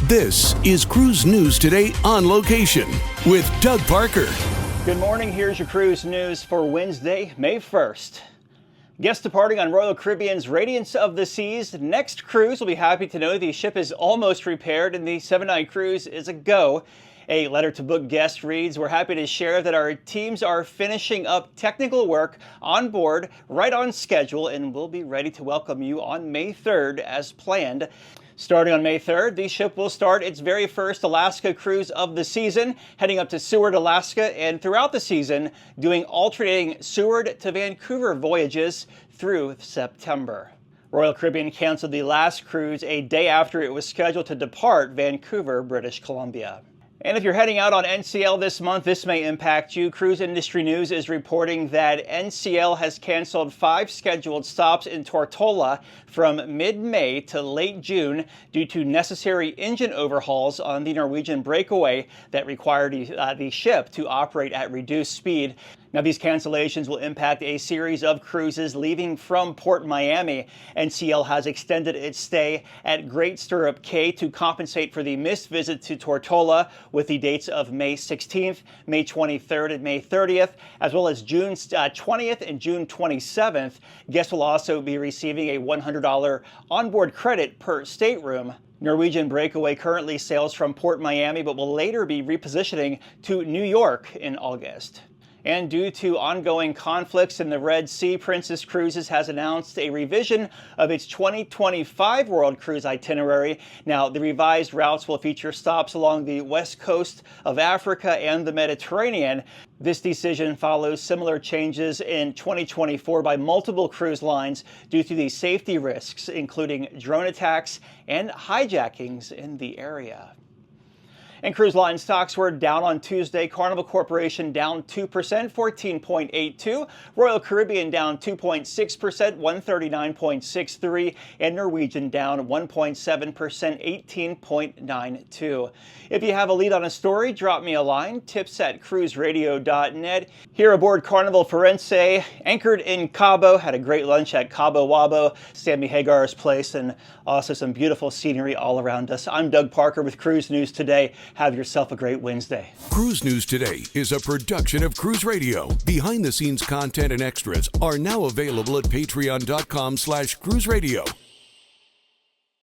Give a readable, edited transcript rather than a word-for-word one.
This is Cruise News Today on location with Doug Parker. Good morning. Here's your cruise news for Wednesday, May 1st. Guests departing on Royal Caribbean's Radiance of the Seas next cruise will be happy to know the ship is almost repaired and the 7-night cruise is a go. A letter to book guest reads, "We're happy to share that our teams are finishing up technical work on board right on schedule and will be ready to welcome you on May 3rd as planned." Starting on May 3rd, the ship will start its very first Alaska cruise of the season, heading up to Seward, Alaska, and throughout the season, doing alternating Seward to Vancouver voyages through September. Royal Caribbean canceled the last cruise a day after it was scheduled to depart Vancouver, British Columbia. And if you're heading out on NCL this month, this may impact you. Cruise Industry News is reporting that NCL has canceled 5 scheduled stops in Tortola from mid-May to late June due to necessary engine overhauls on the Norwegian Breakaway that required the ship to operate at reduced speed. Now, these cancellations will impact a series of cruises leaving from Port Miami. NCL has extended its stay at Great Stirrup Cay to compensate for the missed visit to Tortola, with the dates of May 16th, May 23rd, and May 30th, as well as June 20th and June 27th. Guests will also be receiving a $100 onboard credit per stateroom. Norwegian Breakaway currently sails from Port Miami, but will later be repositioning to New York in August. And due to ongoing conflicts in the Red Sea, Princess Cruises has announced a revision of its 2025 World Cruise itinerary. Now, the revised routes will feature stops along the west coast of Africa and the Mediterranean. This decision follows similar changes in 2024 by multiple cruise lines due to the safety risks, including drone attacks and hijackings in the area. And cruise line stocks were down on Tuesday. Carnival Corporation down 2%, 14.82. Royal Caribbean down 2.6%, 139.63. And Norwegian down 1.7%, 18.92. If you have a lead on a story, drop me a line, tips@cruiseradio.net. Here aboard Carnival Forense, anchored in Cabo, had a great lunch at Cabo Wabo, Sammy Hagar's place, and also some beautiful scenery all around us. I'm Doug Parker with Cruise News Today. Have yourself a great Wednesday. Cruise News Today is a production of Cruise Radio. Behind-the-scenes content and extras are now available at patreon.com/cruiseradio.